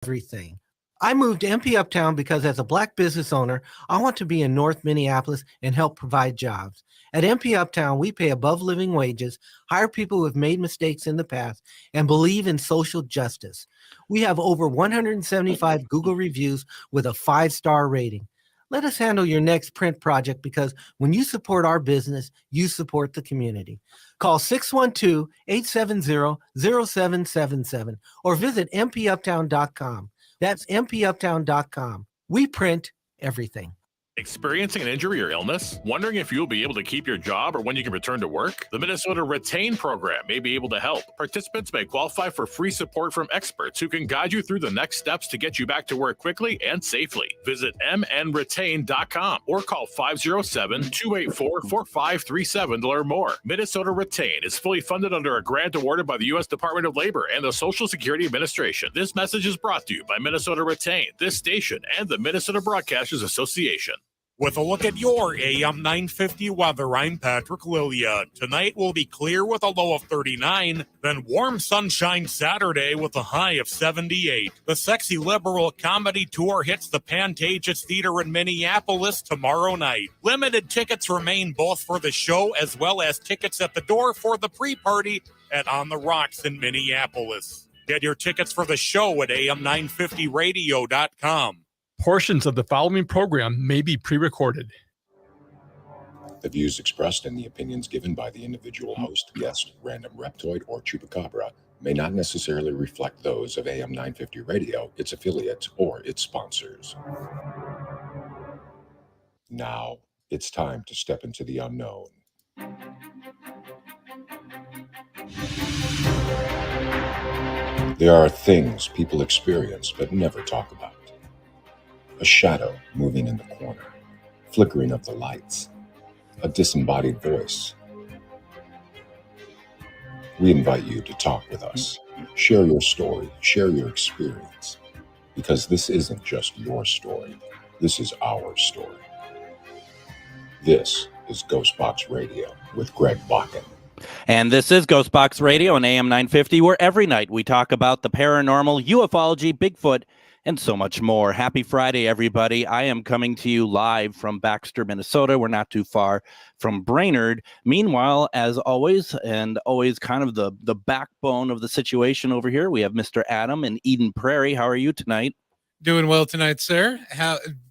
everything. I moved to MP Uptown because as a Black business owner, I want to be in North Minneapolis and help provide jobs. At MP Uptown, we pay above living wages, hire people who have made mistakes in the past, and believe in social justice. We have over 175 Google reviews with a 5-star rating. Let us handle your next print project because when you support our business, you support the community. Call 612-870-0777 or visit mpuptown.com. That's mpuptown.com. We print everything. Experiencing an injury or illness? Wondering if you'll be able to keep your job or when you can return to work? The Minnesota Retain program may be able to help. Participants may qualify for free support from experts who can guide you through the next steps to get you back to work quickly and safely. Visit mnretain.com or call 507-284-4537 to learn more. Minnesota Retain is fully funded under a grant awarded by the U.S. Department of Labor and the Social Security Administration. This message is brought to you by Minnesota Retain, this station, and the Minnesota Broadcasters Association. With a look at your AM 950 weather, I'm Patrick Lilia. Tonight will be clear with a low of 39, then warm sunshine Saturday with a high of 78. The Sexy Liberal Comedy Tour hits the Pantages Theater in Minneapolis tomorrow night. Limited tickets remain both for the show as well as tickets at the door for the pre-party at On the Rocks in Minneapolis. Get your tickets for the show at am950radio.com. Portions of the following program may be pre-recorded. The views expressed and the opinions given by the individual host, guest, random reptoid, or chupacabra may not necessarily reflect those of AM 950 Radio, its affiliates, or its sponsors. Now, it's time to step into the unknown. There are things people experience but never talk about. A shadow moving in the corner, flickering of the lights, a disembodied voice. We invite you to talk with us, share your story, share your experience, because this isn't just your story, this is our story. This is GhostBox Radio with Greg Bakun. And this is GhostBox Radio on AM 950, where every night we talk about the paranormal, ufology, Bigfoot, and so much more. Happy Friday, everybody. I am coming to you live from Baxter, Minnesota. We're not too far from Brainerd. Meanwhile, as always, and always kind of the backbone of the situation over here, we have Mr. Adam in Eden Prairie. How are you tonight? Doing well tonight, sir.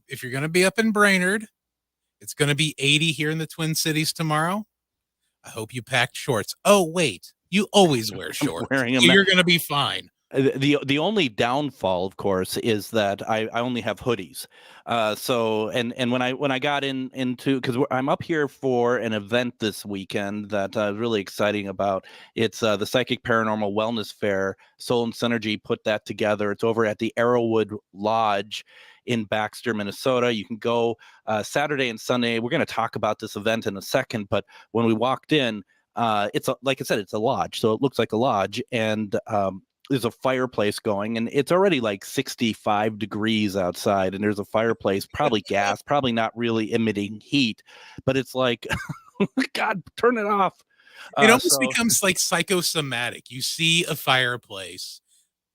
If you're going to be up in Brainerd, it's going to be 80 here in the Twin Cities tomorrow. I hope you packed shorts. Oh, wait. You always wear shorts. You're going to be fine. The only downfall, of course, is that I only have hoodies. So when I got into, because I'm up here for an event this weekend that really exciting about. It's the Psychic Paranormal Wellness Fair. Soul and Synergy put that together. It's over at the Arrowwood Lodge in Baxter, Minnesota. You can go Saturday and Sunday. We're going to talk about this event in a second, but when we walked in, like I said, it's a lodge, so it looks like a lodge, and there's a fireplace going, and it's already like 65 degrees outside, and there's a fireplace, probably gas, probably not really emitting heat, but it's like, God, turn it off. It almost becomes like psychosomatic. You see a fireplace,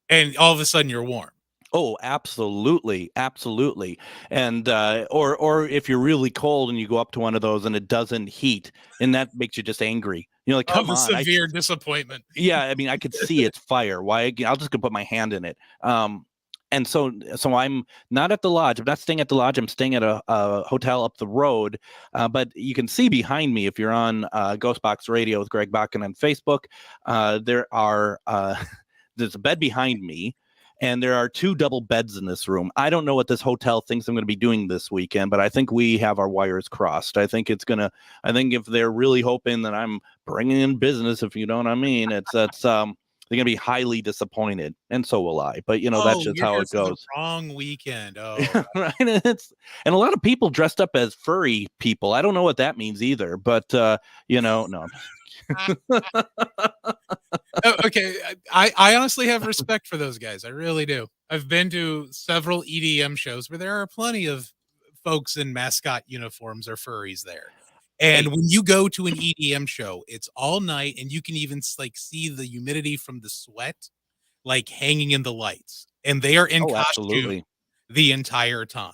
and all of a sudden you're warm. Oh, absolutely, absolutely. And or if you're really cold and you go up to one of those and it doesn't heat, and that makes you just angry. You're like, come on, severe disappointment. Yeah, I mean, I could see it's fire. Why? I'll just go put my hand in it. And so I'm not at the lodge. I'm not staying at the lodge. I'm staying at a hotel up the road. But you can see behind me, if you're on GhostBox Radio with Greg Bakun on Facebook, there's a bed behind me. And there are 2 double beds in this room. I don't know what this hotel thinks I'm going to be doing this weekend, but I think we have our wires crossed. I think if they're really hoping that I'm bringing in business, if you know what I mean, they're going to be highly disappointed, and so will I. But that's just how it goes. The wrong weekend. Oh, right. And a lot of people dressed up as furry people. I don't know what that means either, but no. Okay, I honestly have respect for those guys. I really do. I've been to several EDM shows where there are plenty of folks in mascot uniforms or furries there. And when you go to an EDM show, it's all night, and you can even see the humidity from the sweat hanging in the lights. and they are in Oh, costume absolutely. the entire time.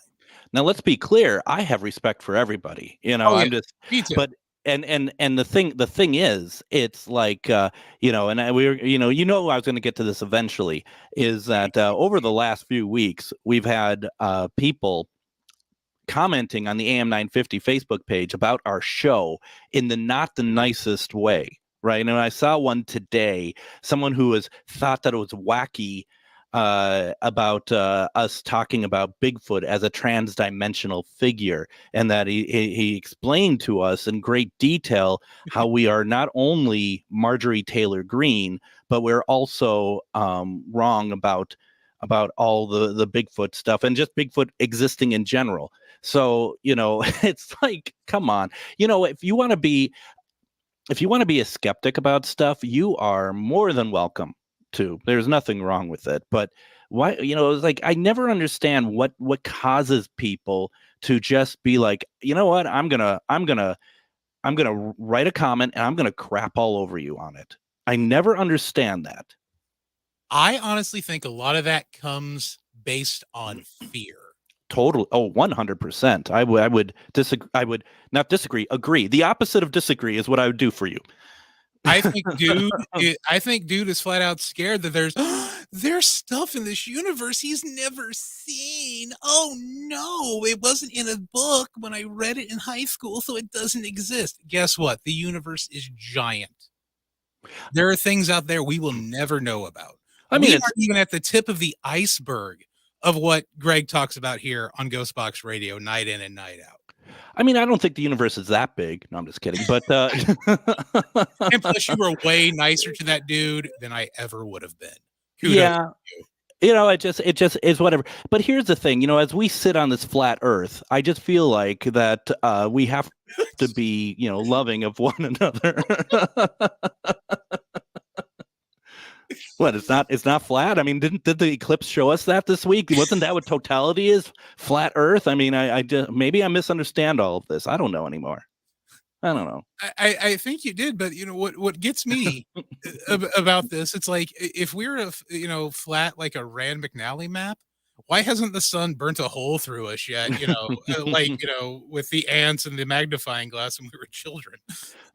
Now let's be clear. I have respect for everybody. Oh, yeah. I'm just, Me too. but and the thing is, it's like and we were, I was going to get to this eventually. Is that over the last few weeks we've had people commenting on the AM 950 Facebook page about our show in the not the nicest way, right? And I saw one today, someone who was thought that it was wacky about us talking about Bigfoot as a transdimensional figure, and that he explained to us in great detail how we are not only Marjorie Taylor Greene, but we're also wrong about all the Bigfoot stuff and just Bigfoot existing in general. So, it's like, come on. If you want to be a skeptic about stuff, you are more than welcome to. There's nothing wrong with it. But why, it's like I never understand what causes people to just be like, you know what, I'm gonna write a comment and I'm gonna crap all over you on it. I never understand that. I honestly think a lot of that comes based on fear. Totally. Oh, 100%. I would disagree. I would not disagree. Agree. The opposite of disagree is what I would do for you. I think dude is flat out scared that there's stuff in this universe he's never seen. Oh no, it wasn't in a book when I read it in high school, so it doesn't exist. Guess what? The universe is giant. There are things out there we will never know about. I mean, we it's aren't even at the tip of the iceberg of what Greg talks about here on GhostBox Radio, night in and night out. I mean, I don't think the universe is that big. No, I'm just kidding. But And plus, you were way nicer to that dude than I ever would have been. Kudos yeah, to you. it just is whatever. But here's the thing, as we sit on this flat Earth, I just feel like that we have to be, loving of one another. What, it's not flat? I mean, did the eclipse show us that this week? Wasn't that what totality is? Flat Earth? I mean, I just, maybe I misunderstand all of this. I don't know anymore. I don't know. I think you did, but what gets me about this? It's like if we're flat like a Rand McNally map, why hasn't the sun burnt a hole through us yet? With the ants and the magnifying glass when we were children.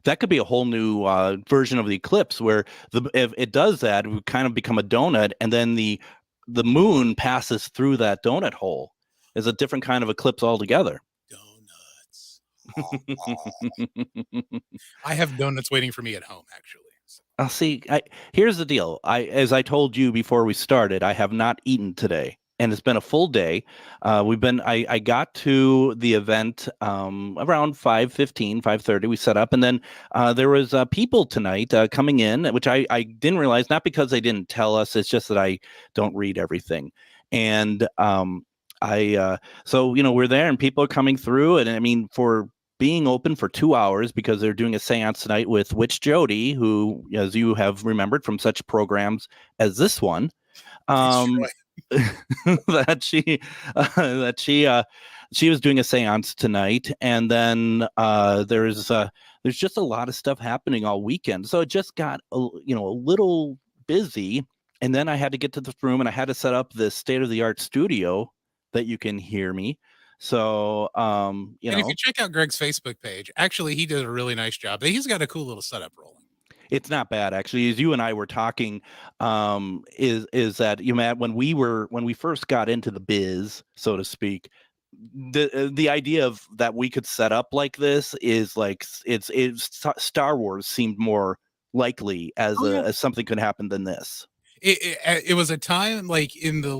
That could be a whole new version of the eclipse where if it does that, it would kind of become a donut, and then the moon passes through that donut hole. It's a different kind of eclipse altogether. Donuts. I have donuts waiting for me at home, actually. I'll see. Here's the deal. As I told you before we started, I have not eaten today, and it's been a full day. I got to the event around 5:15, 5:30. We set up, and then there was people tonight coming in, which I didn't realize. Not because they didn't tell us. It's just that I don't read everything, and so we're there, and people are coming through, and I mean, for being open for 2 hours, because they're doing a seance tonight with Witch Jody, who, as you have remembered from such programs as this one, that she was doing a seance tonight, and then there's just a lot of stuff happening all weekend, so it just got a little busy, and then I had to get to the room, and I had to set up this state-of-the-art studio that you can hear me. So and if you check out Greg's Facebook page, actually he did a really nice job. He's got a cool little setup rolling. It's not bad, actually. As you and I were talking, is that Matt, when we first got into the biz, so to speak, the idea of that we could set up like this is like it's Star Wars seemed more likely as as something could happen than this. It was a time like in the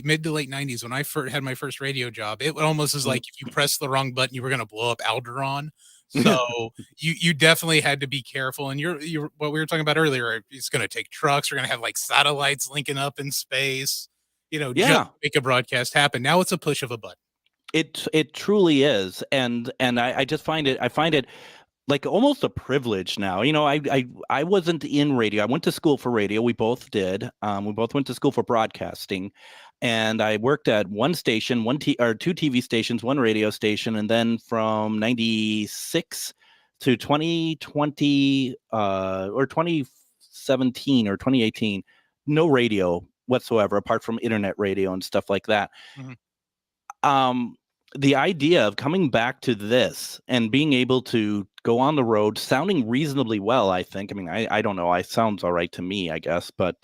mid to late 90s when I had my first radio job. It almost was like if you pressed the wrong button, you were going to blow up Alderaan. So you definitely had to be careful. And you're what we were talking about earlier. It's going to take trucks. We're going to have like satellites linking up in space. Just to make a broadcast happen. Now it's a push of a button. It truly is, and I just find it like almost a privilege now. I wasn't in radio. I went to school for radio. We both did. We both went to school for broadcasting, and I worked at one station, two TV stations, one radio station, and then from 96 to 2020 or 2017 or 2018, no radio whatsoever, apart from internet radio and stuff like that. Mhm. The idea of coming back to this and being able to go on the road sounding reasonably well, I think. I mean, I don't know. It sounds all right to me, I guess, but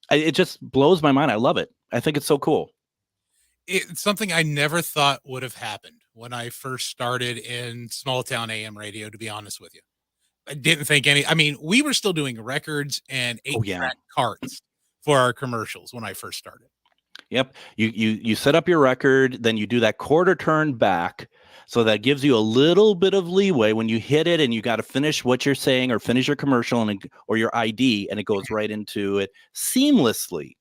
it just blows my mind. I love it. I think it's so cool. It's something I never thought would have happened when I first started in small town AM radio, to be honest with you. I didn't think I mean, we were still doing records and Oh, yeah. 8-track carts for our commercials when I first started. Yep. You set up your record, then you do that quarter turn back. So that gives you a little bit of leeway when you hit it and you got to finish what you're saying or finish your commercial or your ID, and it goes right into it seamlessly.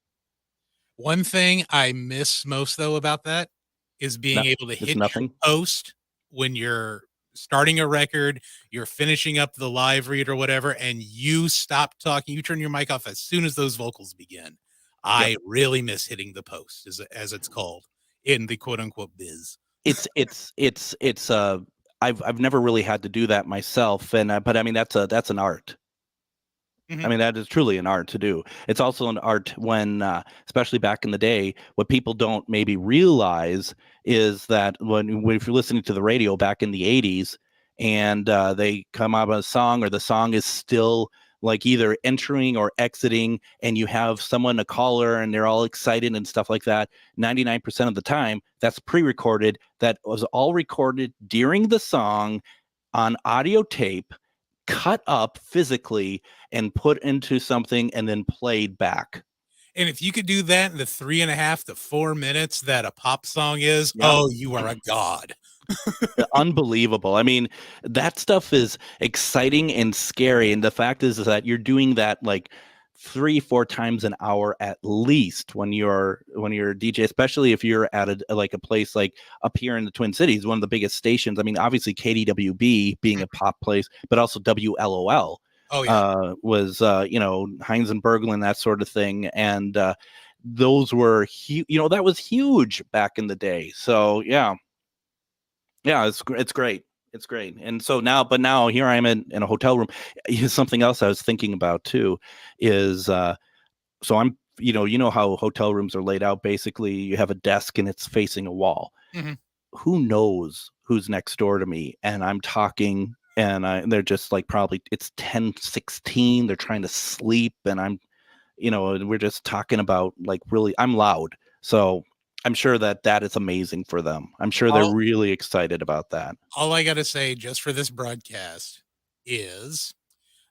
One thing I miss most, though, about that is being able to It's hit your nothing. post when you're starting a record, you're finishing up the live read or whatever, and you stop talking. You turn your mic off as soon as those vocals begin. I really miss hitting the post, as it's called in the quote unquote biz. I've never really had to do that myself, but I mean that's an art. Mhm. I mean, that is truly an art to do. It's also an art when, especially back in the day, what people don't maybe realize is that if you're listening to the radio back in the 80s and they come out with a song or the song is still like either entering or exiting and you have someone, a caller, and they're all excited and stuff like that, 99% of the time, that's pre-recorded. That was all recorded during the song on audio tape, cut up physically and put into something and then played back. And if you could do that in the 3.5 to 4 minutes that a pop song is, Yep. oh, you are a god. Unbelievable. I mean, that stuff is exciting and scary. And the fact is that you're doing that like 3-4 times an hour at least when you're a DJ, especially if you're at a place like up here in the Twin Cities, one of the biggest stations. I mean, obviously KDWB being a pop place, but also WLOL. Oh, yeah. Was Heinz and Berglund, that sort of thing, and those were that was huge back in the day. So yeah, it's great. It's great. And so now here I am in a hotel room. Something else I was thinking about too is so I'm you know how hotel rooms are laid out. Basically, you have a desk and it's facing a wall. Mhm. Who knows who's next door to me? And I'm talking, and they're just like probably it's 10:16. They're trying to sleep, and I'm, we're just talking about like really. I'm loud, so I'm sure that is amazing for them. I'm sure they're really excited about that. All I got to say just for this broadcast is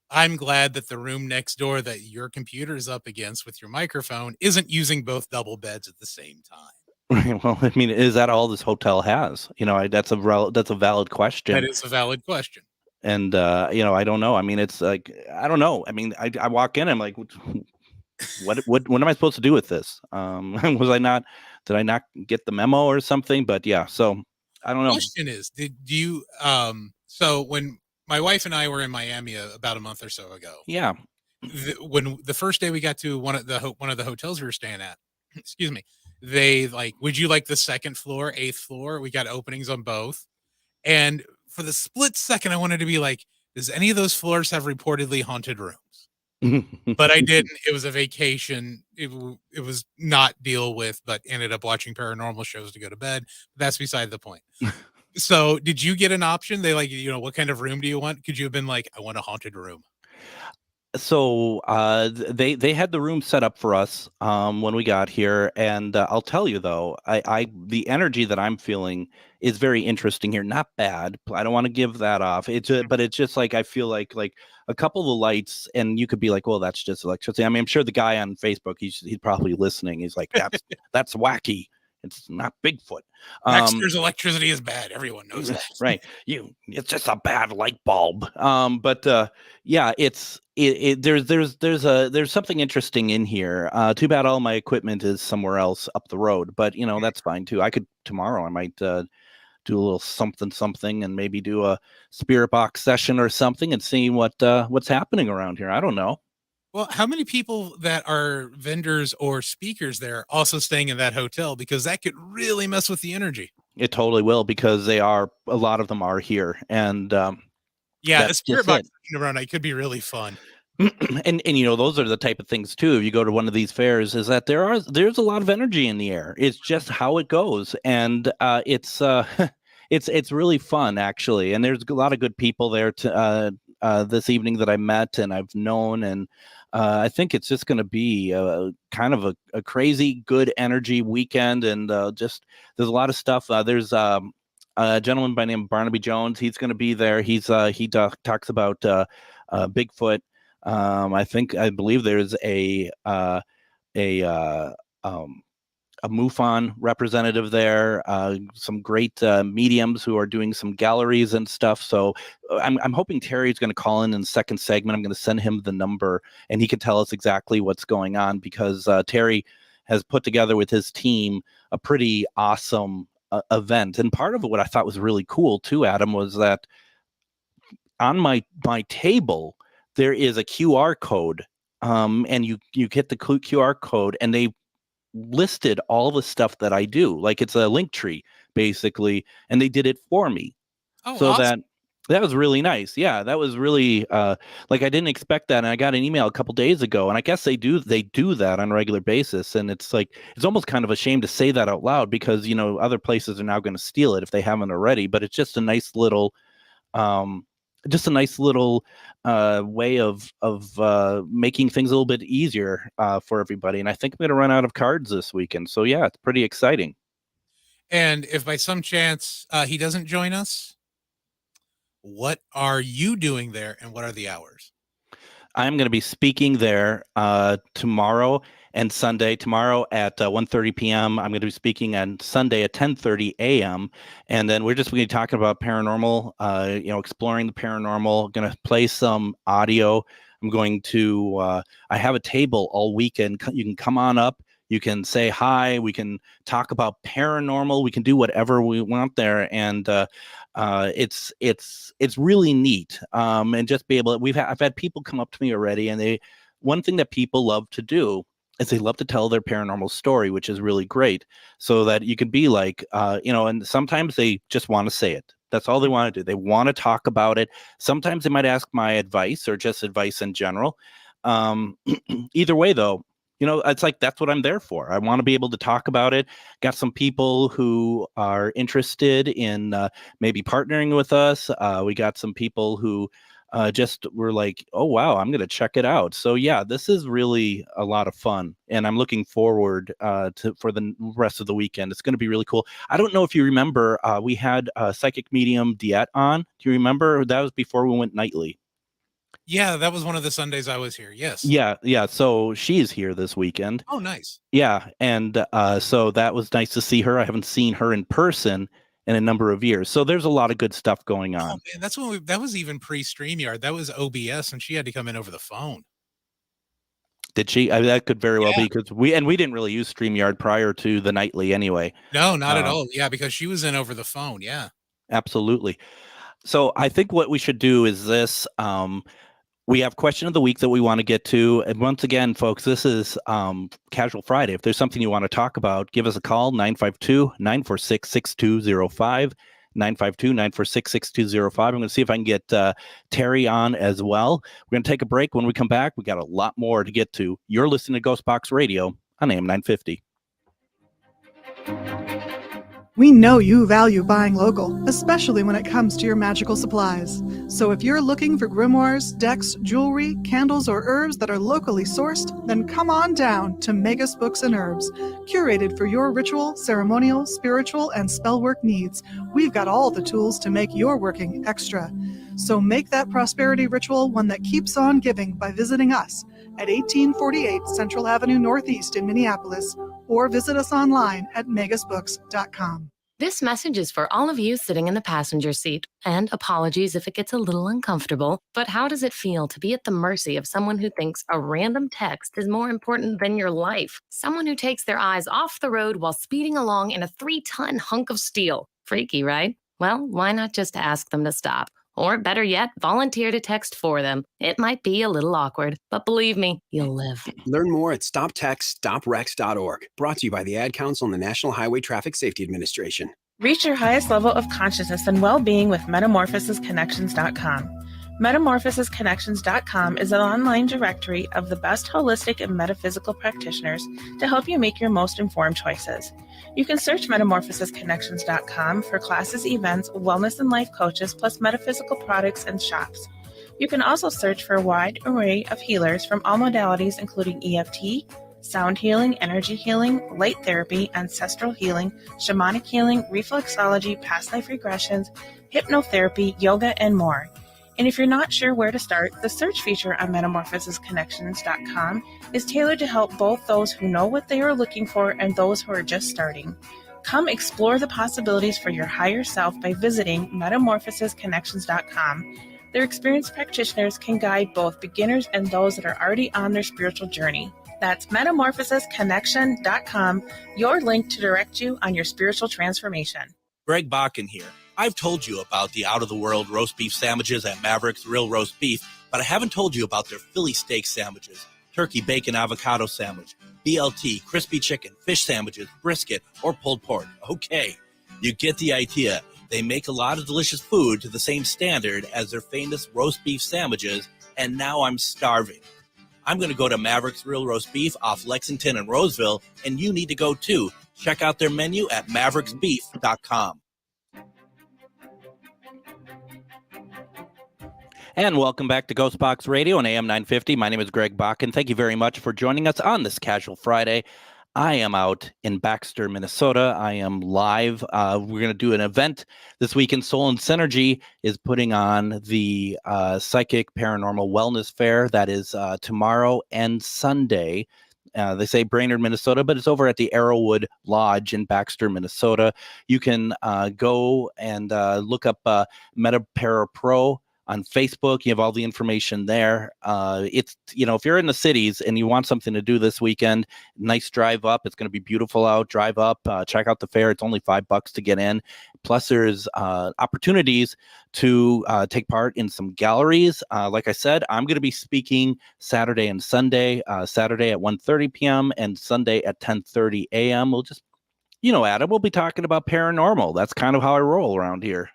I'm glad that the room next door that your computer is up against with your microphone isn't using both double beds at the same time. Well, I mean, is that all this hotel has? That's a valid question. That is a valid question. And I don't know. I mean, it's like I don't know. I mean, I walk in, I'm like, what am I supposed to do with this? Did I not get the memo or something? But yeah, so I don't know. The question is, did you so when my wife and I were in Miami about a month or so ago, Yeah. when the first day we got to one of the hotels we were staying at, excuse me, they like, would you like the second floor, 8th floor? We got openings on both. And for the split second, I wanted to be like, does any of those floors have reportedly haunted rooms? But I didn't. It was a vacation. It was not deal with, but ended up watching paranormal shows to go to bed. That's beside the point. So did you get an option? They like, what kind of room do you want? Could you have been like, I want a haunted room? So they had the room set up for us when we got here, and I'll tell you though, I the energy that I'm feeling is very interesting here. Not bad. I don't want to give that off. But it's just like I feel like a couple of the lights, and you could be like, well, that's just electricity. I mean, I'm sure the guy on Facebook, he's probably listening. He's like, that's wacky. It's not Bigfoot. Dexter's electricity is bad. Everyone knows that. Right. It's just a bad light bulb. But yeah, there's something interesting in here. Too bad all my equipment is somewhere else up the road, but that's fine too. Tomorrow I might do a little something and maybe do a spirit box session or something and see what's happening around here. I don't know. Well, how many people that are vendors or speakers there are also staying in that hotel? Because that could really mess with the energy. It totally will, because a lot of them are here. And yeah, a spirit box around night could be really fun. and those are the type of things too. If you go to one of these fairs, is that there's a lot of energy in the air. It's just how it goes, and it's it's really fun actually. And there's a lot of good people there this evening that I met and I've known, and I think it's just going to be kind of a crazy good energy weekend, and just there's a lot of stuff. There's a gentleman by the name of Barnaby Jones. He's going to be there. He talks about Bigfoot. I believe there's a MUFON representative there, some great mediums who are doing some galleries and stuff. So I'm hoping Terry's going to call in the second segment. I'm going to send him the number and he can tell us exactly what's going on, because Terry has put together with his team a pretty awesome event. And part of it, what I thought was really cool too, Adam, was that on my table, there is a QR code, and you hit the QR code and they listed all the stuff that I do. Like it's a link tree basically, and they did it for me. Oh, so awesome. that was really nice. Yeah, that was really like I didn't expect that. And I got an email a couple days ago, and I guess they do that on a regular basis. And it's like, it's almost kind of a shame to say that out loud, because other places are now going to steal it if they haven't already. But it's just a nice little way of making things a little bit easier for everybody. And I think I'm going to run out of cards this weekend. So yeah, it's pretty exciting. And if by some chance he doesn't join us, what are you doing there and what are the hours? I'm going to be speaking there tomorrow and Sunday. Tomorrow at 1:30 p.m. I'm going to be speaking on Sunday at 10:30 a.m. And then we're just going to be talking about paranormal, exploring the paranormal. Going to play some audio. I'm going to, I have a table all weekend. You can come on up. You can say hi. We can talk about paranormal. We can do whatever we want there. And it's really neat. And just be able to, I've had people come up to me already, and one thing that people love to do is they love to tell their paranormal story, which is really great, so that you can be like, and sometimes they just want to say it. That's all they want to do. They want to talk about it. Sometimes they might ask my advice or just advice in general. Either way, though, it's like, that's what I'm there for. I want to be able to talk about it. Got some people who are interested in maybe partnering with us. We got some people who just were like, oh, wow, I'm going to check it out. So, yeah, this is really a lot of fun. And I'm looking forward for the rest of the weekend. It's going to be really cool. I don't know if you remember, we had psychic medium Diet on. Do you remember? That was before we went nightly. Yeah, that was one of the Sundays I was here. Yes. Yeah. So she's here this weekend. Oh, nice. Yeah. And so that was nice to see her. I haven't seen her in person in a number of years. So there's a lot of good stuff going on. Oh, man, that's when that was even pre-StreamYard. That was OBS, and she had to come in over the phone. Did she? That could very well be, because we didn't really use StreamYard prior to the nightly anyway. No, not at all. Yeah, because she was in over the phone. Yeah. Absolutely. So I think what we should do is this. We have question of the week that we want to get to. And once again, folks, this is Casual Friday. If there's something you want to talk about, give us a call, 952-946-6205, 952-946-6205. I'm going to see if I can get Terry on as well. We're going to take a break. When we come back, we got a lot more to get to. You're listening to GhostBox Radio on AM 950. We know you value buying local, especially when it comes to your magical supplies. So if you're looking for grimoires, decks, jewelry, candles, or herbs that are locally sourced, then come on down to Megas Books and Herbs. Curated for your ritual, ceremonial, spiritual, and spellwork needs, we've got all the tools to make your working extra. So make that prosperity ritual one that keeps on giving by visiting us at 1848 Central Avenue Northeast in Minneapolis, or visit us online at megasbooks.com. This message is for all of you sitting in the passenger seat. And apologies if it gets a little uncomfortable, but how does it feel to be at the mercy of someone who thinks a random text is more important than your life? Someone who takes their eyes off the road while speeding along in a 3-ton hunk of steel. Freaky, right? Well, why not just ask them to stop? Or better yet, volunteer to text for them. It might be a little awkward, but believe me, you'll live. Learn more at stoptextstoprex.org. Brought to you by the Ad Council and the National Highway Traffic Safety Administration. Reach your highest level of consciousness and well-being with metamorphosisconnections.com. Metamorphosisconnections.com is an online directory of the best holistic and metaphysical practitioners to help you make your most informed choices. You can search metamorphosisconnections.com for classes, events, wellness and life coaches, plus metaphysical products and shops. You can also search for a wide array of healers from all modalities, including EFT, sound healing, energy healing, light therapy, ancestral healing, shamanic healing, reflexology, past life regressions, hypnotherapy, yoga, and more. And if you're not sure where to start, the search feature on metamorphosisconnections.com is tailored to help both those who know what they are looking for and those who are just starting. Come explore the possibilities for your higher self by visiting metamorphosisconnections.com. Their experienced practitioners can guide both beginners and those that are already on their spiritual journey. That's metamorphosisconnection.com, your link to direct you on your spiritual transformation. Greg Bakun here. I've told you about the out-of-the-world roast beef sandwiches at Maverick's Real Roast Beef, but I haven't told you about their Philly steak sandwiches, turkey bacon avocado sandwich, BLT, crispy chicken, fish sandwiches, brisket, or pulled pork. Okay, you get the idea. They make a lot of delicious food to the same standard as their famous roast beef sandwiches, and now I'm starving. I'm going to go to Maverick's Real Roast Beef off Lexington and Roseville, and you need to go too. Check out their menu at mavericksbeef.com. And welcome back to GhostBox Radio on AM 950. My name is Greg Bakun. Thank you very much for joining us on this Casual Friday. I am out in Baxter, Minnesota. I am live. We're going to do an event this weekend. Soul and Synergy is putting on the Psychic Paranormal Wellness Fair. That is tomorrow and Sunday. They say Brainerd, Minnesota, but it's over at the Arrowwood Lodge in Baxter, Minnesota. You can go and look up MetaPara Pro on Facebook. You have all the information there. It's, if you're in the cities and you want something to do this weekend, nice drive up. It's going to be beautiful out. Drive up, check out the fair. It's only $5 to get in. Plus, there's opportunities to take part in some galleries. Like I said, I'm going to be speaking Saturday and Sunday. Saturday at 1:30 p.m. and Sunday at 10:30 a.m. We'll just, Adam, we'll be talking about paranormal. That's kind of how I roll around here.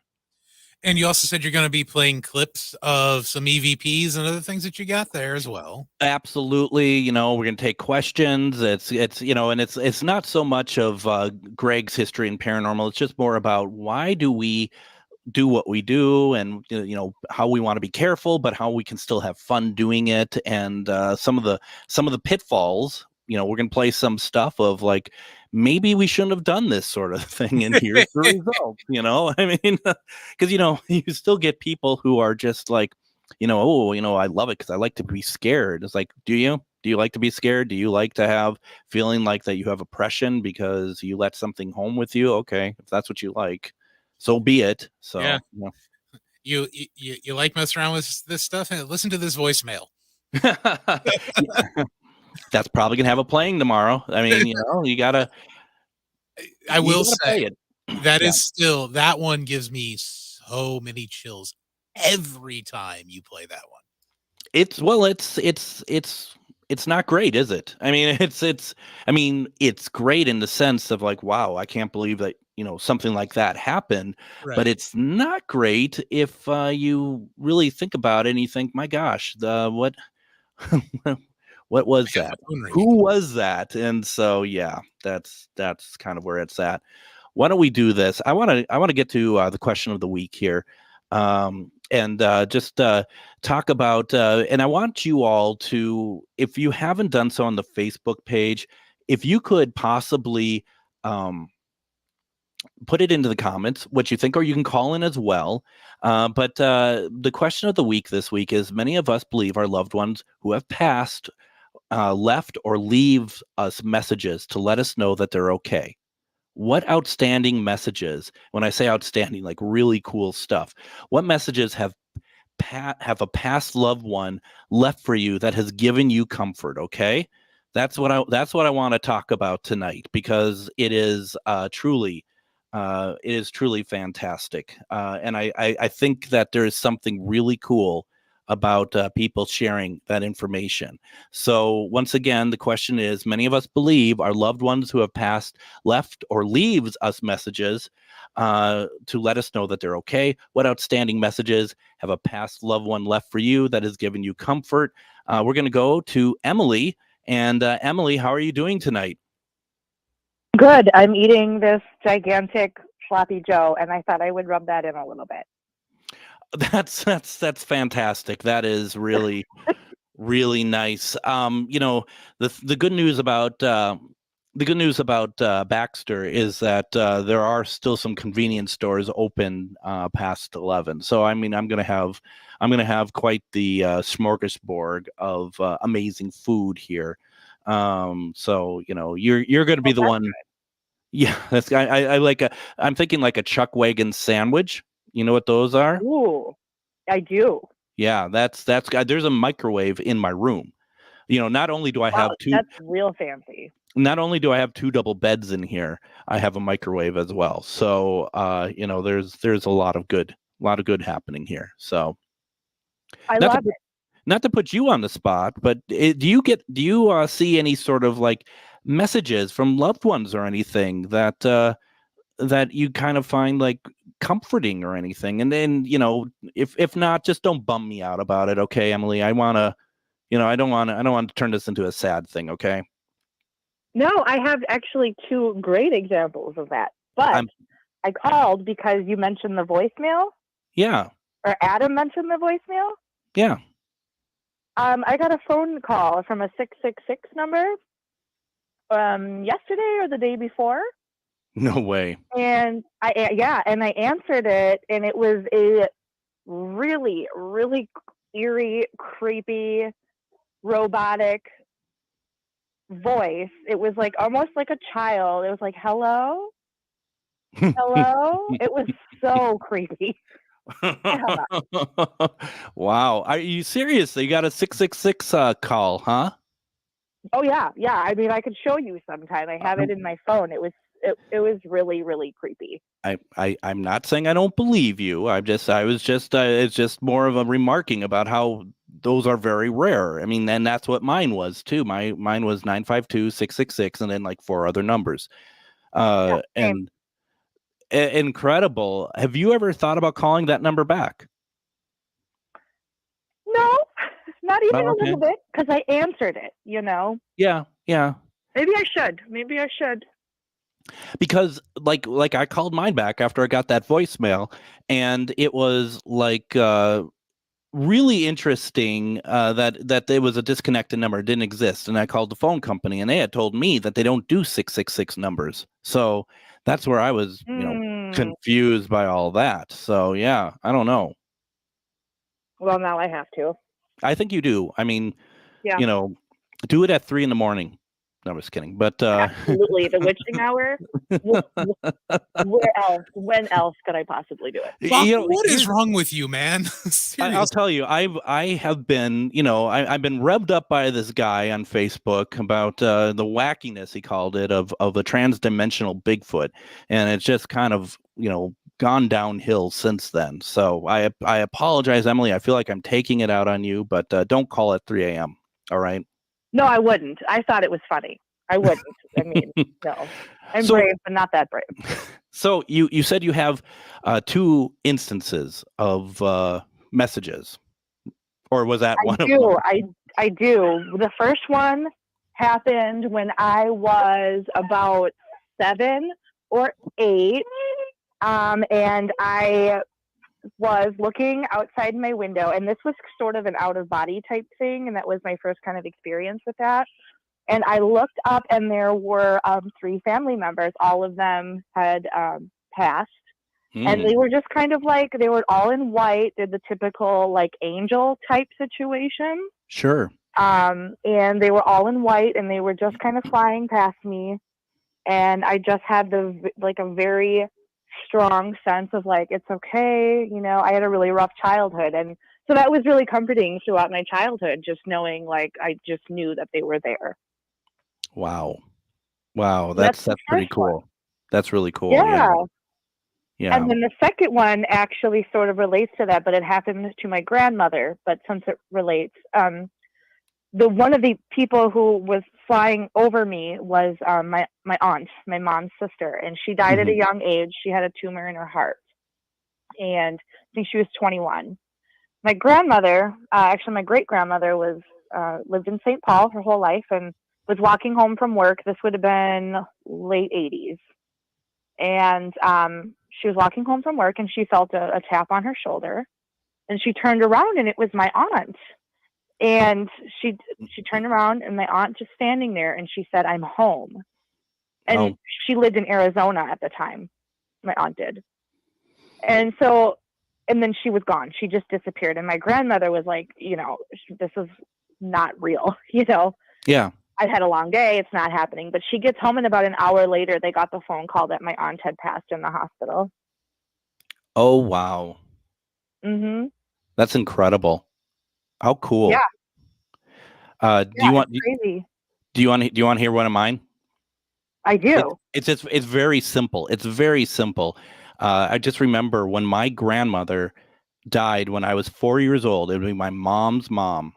And you also said you're going to be playing clips of some EVPs and other things that you got there as well. Absolutely. We're going to take questions. It's and it's not so much of Greg's history in paranormal. It's just more about why do we do what we do, and how we want to be careful, but how we can still have fun doing it, and some of the pitfalls. We're going to play some stuff of like, maybe we shouldn't have done this sort of thing, and here's the result. I mean, because you still get people who are just like, I love it because I like to be scared. It's like, do you like to be scared? Do you like to have feeling like that you have oppression because you let something home with you? Okay, if that's what you like, so be it. So yeah. You like messing around with this stuff, and listen to this voicemail. That's probably gonna have a playing tomorrow. I mean, you gotta. I will say it. That is still, that one gives me so many chills every time you play that one. It's not great, is it? I mean, it's great in the sense of like, wow, I can't believe that something like that happened. Right. But it's not great if you really think about it and you think, my gosh, what. What was that? Who was that? And so, yeah, that's kind of where it's at. Why don't we do this? I want to get to the question of the week here, and just talk about. And I want you all to, if you haven't done so on the Facebook page, if you could possibly put it into the comments what you think, or you can call in as well. But the question of the week this week is: many of us believe our loved ones who have passed left or leave us messages to let us know that they're okay. What outstanding messages, when I say outstanding, like really cool stuff, what messages have a past loved one left for you that has given you comfort? Okay, that's what I want to talk about tonight, because it is truly fantastic, and I think that there is something really cool about people sharing that information. So once again, the question is, many of us believe our loved ones who have passed left or leaves us messages to let us know that they're okay. What outstanding messages have a past loved one left for you that has given you comfort? We're going to go to Emily. And Emily, how are you doing tonight? Good. I'm eating this gigantic sloppy Joe, and I thought I would rub that in a little bit. That's fantastic. That is really really nice. The good news about Baxter is that there are still some convenience stores open past 11. So I mean, I'm gonna have quite the smorgasbord of amazing food here. So you're gonna be the one. Good. Yeah, that's I like I'm thinking like a chuck wagon sandwich. You know what those are? Ooh, I do. Yeah, that's there's a microwave in my room. Not only do I have two. That's real fancy. Not only do I have 2 double beds in here, I have a microwave as well. So there's a lot of good happening here. So I love it. Not to put you on the spot, but do you see any sort of like messages from loved ones or anything that you kind of find like comforting or anything? And then if not, just don't bum me out about it, okay, Emily? I want to, I don't want to turn this into a sad thing, okay? No, I have actually 2 great examples of that. But I called because you mentioned the voicemail. Yeah. Or Adam mentioned the voicemail. Yeah. I got a phone call from a 666 number yesterday or the day before. No way. And I answered it, and it was a really, really eerie, creepy, robotic voice. It was like almost like a child. It was like, hello? Hello? It was so creepy. Wow. Are you serious? You got a 666 call, huh? Oh yeah. I mean, I could show you sometime. I have it in my phone. It was really, really creepy. I'm not saying I don't believe you. It's just more of a remarking about how those are very rare. I mean, and that's what mine was too. Mine was 952-666 and then like 4 other numbers. And incredible. Have you ever thought about calling that number back? No, not even a little bit, because I answered it, Yeah. Maybe I should. Because like I called mine back after I got that voicemail, and it was like really interesting that there was a disconnected number. It didn't exist. And I called the phone company, and they had told me that they don't do 666 numbers. So that's where I was, confused by all that. So yeah, I don't know. Well, now I have to. I think you do. I mean, do it at 3 a.m. No, I'm just kidding. But absolutely, the witching hour. Where else? When else could I possibly do it? What is wrong with you, man? I'll tell you, I have been, I've been revved up by this guy on Facebook about the wackiness, he called it, of a transdimensional Bigfoot, and it's just kind of gone downhill since then. So I apologize, Emily. I feel like I'm taking it out on you, but don't call at 3 a.m. All right. No, I wouldn't. I thought it was funny. I wouldn't. I mean, no. I'm brave, but not that brave. So you said you have 2 instances of messages, or was that one of them? I do. The first one happened when I was about 7 or 8, and I was looking outside my window, and this was sort of an out-of-body type thing, and that was my first kind of experience with that. And I looked up, and there were 3 family members. All of them had passed, and they were just kind of like, they were all in white, did the typical like angel type situation. Sure. And they were all in white, and they were just kind of flying past me, and I just had a very strong sense of like, it's okay, I had a really rough childhood, and so that was really comforting throughout my childhood, just knowing like I just knew that they were there. Wow, that's pretty cool. That's really cool. Yeah. Yeah. And then the second one actually sort of relates to that, but it happened to my grandmother. But since it relates, the one of the people who was flying over me was my aunt, my mom's sister, and she died at a young age. She had a tumor in her heart, and I think she was 21. My grandmother, actually my great grandmother, was lived in St. Paul her whole life and was walking home from work. This would have been late 80s, and she was walking home from work, and she felt a tap on her shoulder, and she turned around, and it was my aunt. And she turned around, and my aunt just standing there, and she said, "I'm home." And she lived in Arizona at the time. My aunt did. And so, and then she was gone. She just disappeared. And my grandmother was like, this is not real, Yeah. I had a long day. It's not happening. But she gets home, and about an hour later, they got the phone call that my aunt had passed in the hospital. Oh, wow. Mm-hmm. That's incredible. How cool. Yeah. Do you want crazy. Do you want to hear one of mine? I do. It's very simple. It's very simple. I just remember when my grandmother died when I was 4 years old. It would be my mom's mom.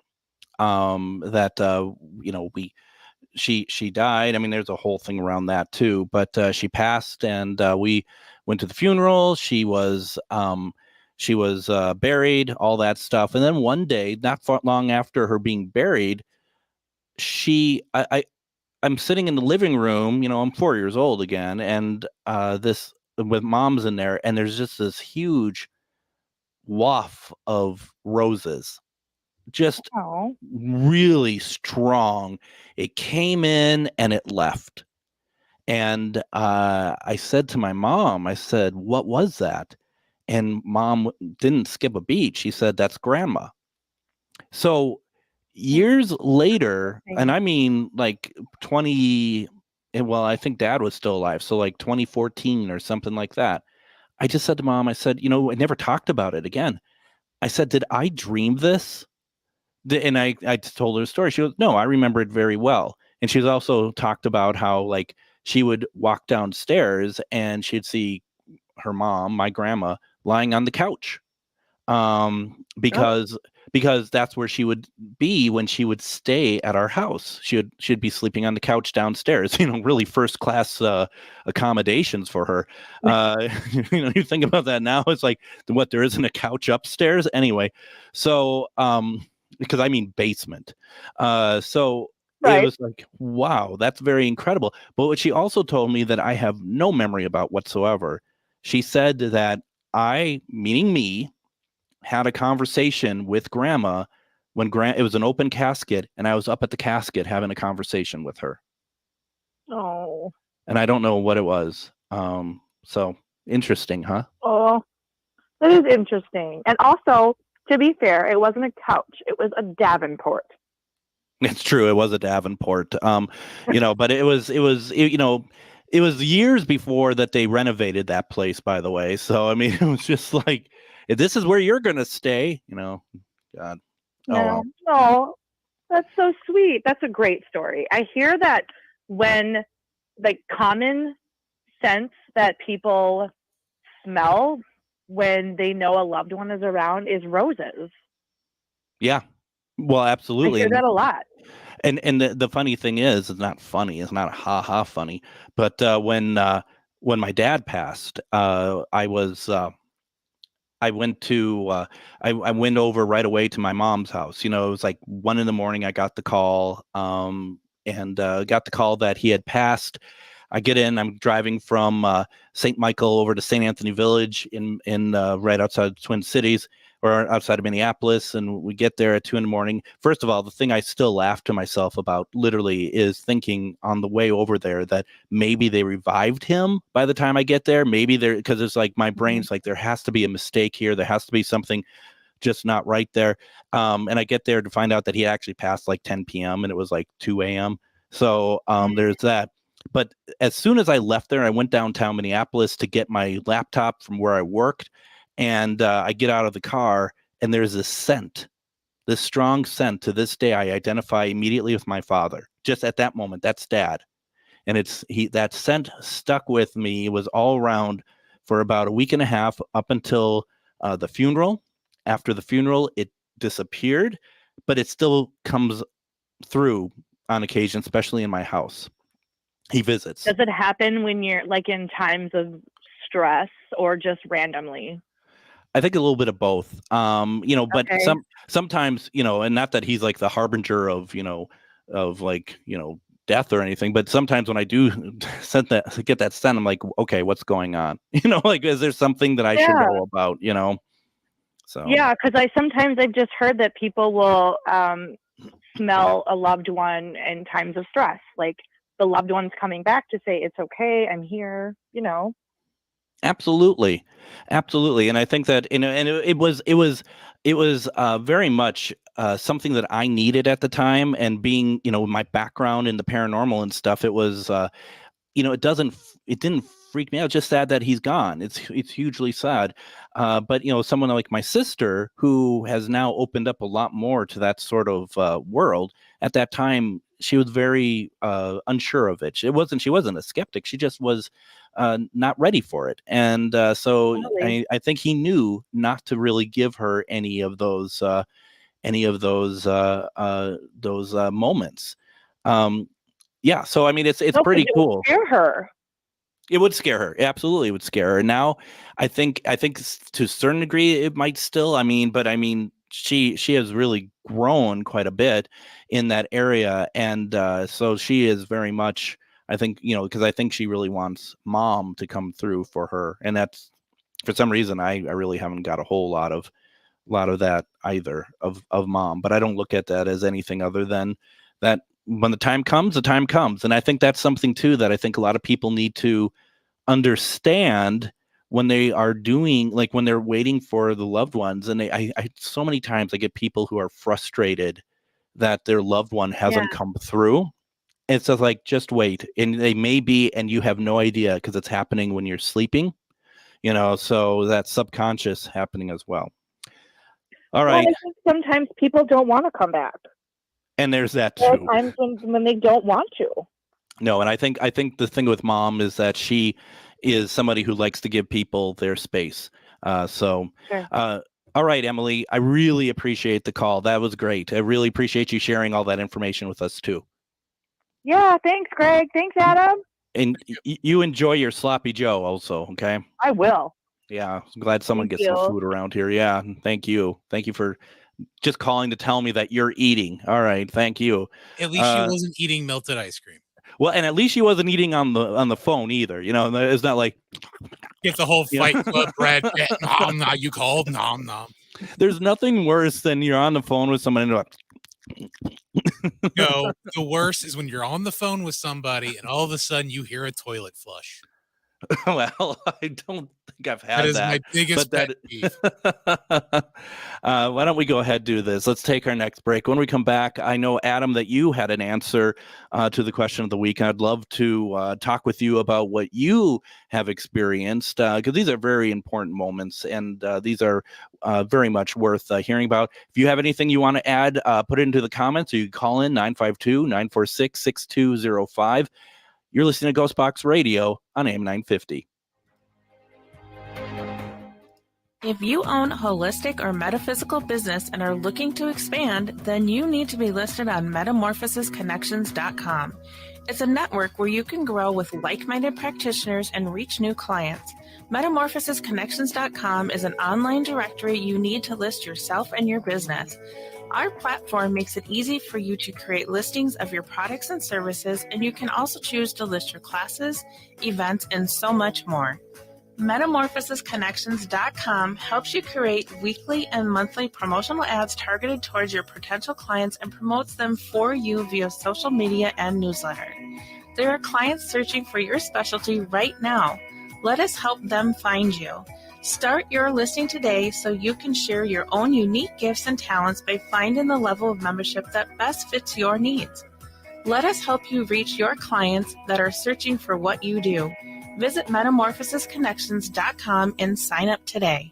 She died. I mean, there's a whole thing around that too. But she passed, and we went to the funeral. She was buried, all that stuff. And then one day, not long after her being buried, I'm sitting in the living room, I'm 4 years old again, and this with mom's in there, and there's just this huge waft of roses, just really strong. It came in and it left. And I said to my mom, I said, "What was that?" And mom didn't skip a beat. She said, "That's grandma." So years later, and I mean like 20, well, I think dad was still alive. So like 2014 or something like that. I just said to mom, I said, I never talked about it again. I said, "Did I dream this?" And I told her a story. She goes, "No, I remember it very well." And she's also talked about how like she would walk downstairs and she'd see her mom, my grandma, lying on the couch. Because that's where she would be when she would stay at our house. She'd be sleeping on the couch downstairs, really first class accommodations for her. You think about that now, it's like, what, there isn't a couch upstairs anyway. So because I mean basement. It was like, wow, that's very incredible. But what she also told me that I have no memory about whatsoever. She said that I, meaning me, had a conversation with grandma when it was an open casket, and I was up at the casket having a conversation with her. Oh. And I don't know what it was. So interesting, huh? Oh, that is interesting. And also, to be fair, it wasn't a couch; it was a Davenport. It's true. It was a Davenport. But it was years before that they renovated that place, by the way. So, I mean, it was just like, if this is where you're going to stay, God. No, no, that's so sweet. That's a great story. I hear that when common sense that people smell when they know a loved one is around is roses. Yeah. Well, absolutely. I hear that a lot. And the funny thing is, it's not funny. It's not ha funny. But when my dad passed, I went over right away to my mom's house. It was like 1 a.m. I got the call, and got the call that he had passed. I get in. I'm driving from St. Michael over to St. Anthony Village in right outside the Twin Cities, or outside of Minneapolis, and we get there at 2 a.m. First of all, the thing I still laugh to myself about literally is thinking on the way over there that maybe they revived him by the time I get there. Maybe because it's like my brain's like, there has to be a mistake here. There has to be something just not right there. And I get there to find out that he actually passed like 10 p.m. and it was like 2 a.m. So there's that. But as soon as I left there, I went downtown Minneapolis to get my laptop from where I worked. And I get out of the car, and there's this scent, this strong scent. To this day, I identify immediately with my father. Just at that moment, that's Dad. And that scent stuck with me. It was all around for about a week and a half up until the funeral. After the funeral, it disappeared, but it still comes through on occasion, especially in my house. He visits. Does it happen when you're like in times of stress or just randomly? I think a little bit of both. But Okay. sometimes, and not that he's like the harbinger of, death or anything, but sometimes when I do get that scent, I'm like, okay, what's going on? Like, is there something that I should Yeah. know about, So Yeah, because I've just heard that people will smell a loved one in times of stress, like the loved one's coming back to say it's okay, I'm here. Absolutely, and I think that and it was very much something that I needed at the time, and being my background in the paranormal and stuff, it was it didn't freak me out. It's just sad that he's gone. It's hugely sad. But someone like my sister, who has now opened up a lot more to that sort of world, at that time she was very unsure of it. She wasn't a skeptic. She just was not ready for it. And so Totally. I think he knew not to really give her any of those moments. Yeah, so I mean, it's No, 'cause pretty it would cool. scare her. It would scare her. Absolutely, it would scare her. Now, I think to a certain degree it might still. But she has really grown quite a bit in that area, and so she is very much. I think because I think she really wants mom to come through for her, and that's for some reason I really haven't got a whole lot of that either of mom. But I don't look at that as anything other than that. When the time comes, and I think that's something too that I think a lot of people need to understand when they are doing, like when they're waiting for the loved ones. And I so many times I get people who are frustrated that their loved one hasn't come through. It's just like, just wait, and they may be, and you have no idea because it's happening when you're sleeping. So that's subconscious happening as well. All right. Well, I think sometimes people don't want to come back. And there's that There too. are times when they don't want to. No, and I think the thing with mom is that she is somebody who likes to give people their space. Sure. All right, Emily, I really appreciate the call. That was great. I really appreciate you sharing all that information with us too. Yeah, thanks, Greg. Thanks, Adam. And you enjoy your sloppy Joe also, okay? I will. Yeah, I'm glad someone Thank gets some you. food around here. Yeah, thank you. Thank you for just calling to tell me that you're eating. All right, thank you. At least she wasn't eating melted ice cream. Well, and at least she wasn't eating on the phone either. It's not like get the whole Fight Club Brad Pitt. Nom, nom, you called nom nom. There's nothing worse than you're on the phone with someone and No, the worst is when you're on the phone with somebody and all of a sudden you hear a toilet flush. Well, I don't think I've had that. Is my biggest pet peeve. Why don't we go ahead and do this? Let's take our next break. When we come back, I know, Adam, that you had an answer to the question of the week. I'd love to talk with you about what you have experienced, because these are very important moments, and these are very much worth hearing about. If you have anything you want to add, put it into the comments, or you can call in 952-946-6205. You're listening to GhostBox Radio on AM 950. If you own a holistic or metaphysical business and are looking to expand, then you need to be listed on metamorphosisconnections.com. It's a network where you can grow with like-minded practitioners and reach new clients. Metamorphosisconnections.com is an online directory you need to list yourself and your business. Our platform makes it easy for you to create listings of your products and services, and you can also choose to list your classes, events, and so much more. Metamorphosisconnections.com helps you create weekly and monthly promotional ads targeted towards your potential clients and promotes them for you via social media and newsletter. There are clients searching for your specialty right now. Let us help them find you. Start your listing today so you can share your own unique gifts and talents by finding the level of membership that best fits your needs. Let us help you reach your clients that are searching for what you do. Visit metamorphosisconnections.com and sign up today.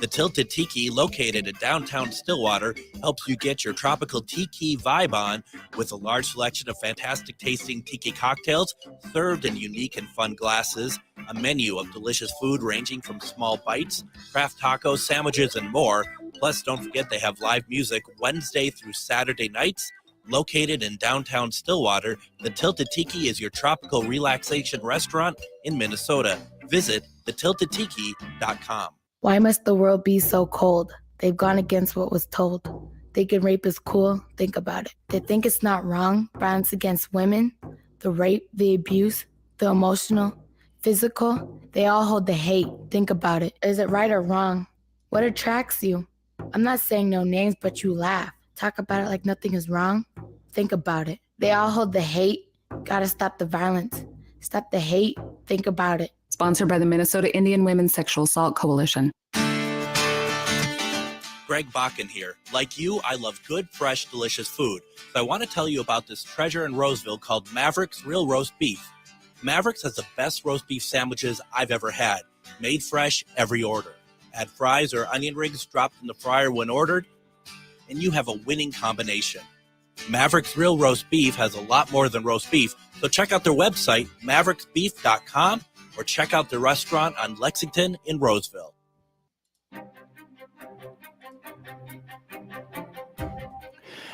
The Tilted Tiki, located in downtown Stillwater, helps you get your tropical tiki vibe on with a large selection of fantastic tasting tiki cocktails served in unique and fun glasses, a menu of delicious food ranging from small bites, craft tacos, sandwiches, and more. Plus, don't forget they have live music Wednesday through Saturday nights. Located in downtown Stillwater, the Tilted Tiki is your tropical relaxation restaurant in Minnesota. Visit thetiltedtiki.com. Why must the world be so cold? They've gone against what was told. Thinking rape is cool? Think about it. They think it's not wrong. Violence against women, the rape, the abuse, the emotional, physical, they all hold the hate. Think about it. Is it right or wrong? What attracts you? I'm not saying no names, but you laugh. Talk about it like nothing is wrong. Think about it. They all hold the hate. Gotta stop the violence. Stop the hate. Think about it. Sponsored by the Minnesota Indian Women's Sexual Assault Coalition. Greg Bakun here. Like you, I love good, fresh, delicious food. So I want to tell you about this treasure in Roseville called Maverick's Real Roast Beef. Maverick's has the best roast beef sandwiches I've ever had. Made fresh every order. Add fries or onion rings dropped in the fryer when ordered, and you have a winning combination. Maverick's Real Roast Beef has a lot more than roast beef, so check out their website, mavericksbeef.com, or check out their restaurant on Lexington in Roseville.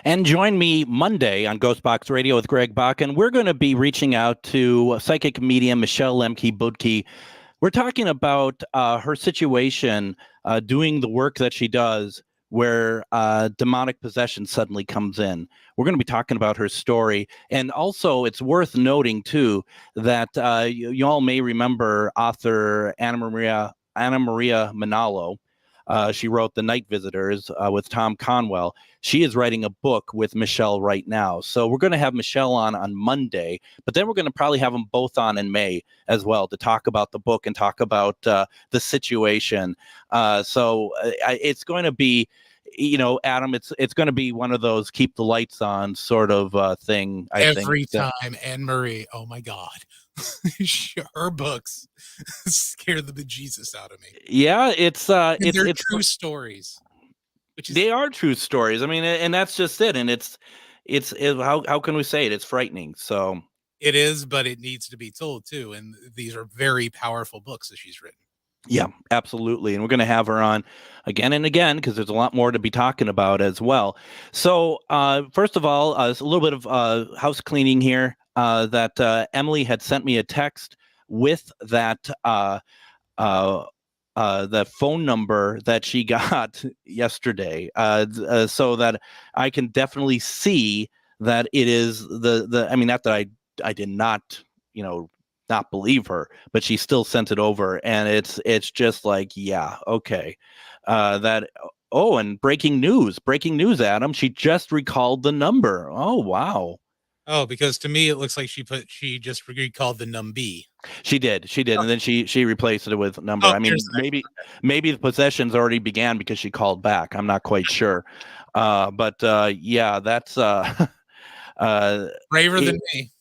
And join me Monday on GhostBox Radio with Greg Bakun. We're going to be reaching out to psychic medium Michelle Lemke-Budke. We're talking about her situation doing the work that she does where demonic possession suddenly comes in. We're going to be talking about her story. And also, it's worth noting, too, that you all may remember author Anna Maria Manalo. She wrote The Night Visitors with Tom Conwell. She is writing a book with Michelle right now. So we're going to have Michelle on Monday, but then we're going to probably have them both on in May as well to talk about the book and talk about the situation. So it's going to be, Adam, it's going to be one of those keep the lights on sort of thing. I think every time Anne-Marie, oh my God. Her books scare the bejesus out of me. Yeah, it's they're true stories. They are true stories. I mean, and that's just it. And it's how can we say it? It's frightening. So it is, but it needs to be told too. And these are very powerful books that she's written. Yeah, absolutely. And we're going to have her on again and again because there's a lot more to be talking about as well. So first of all, a little bit of house cleaning here. That Emily had sent me a text with that the phone number that she got yesterday, so that I can definitely see that it is the. I mean, not that I did not not believe her, but she still sent it over, and it's just like, yeah, okay, that. Oh, and breaking news, Adam. She just recalled the number. Oh, wow. Oh, because to me it looks like she just recalled the numb-B. She did, oh. And then she replaced it with number. I mean, maybe the possessions already began because she called back. I'm not quite sure, but yeah, that's braver than me.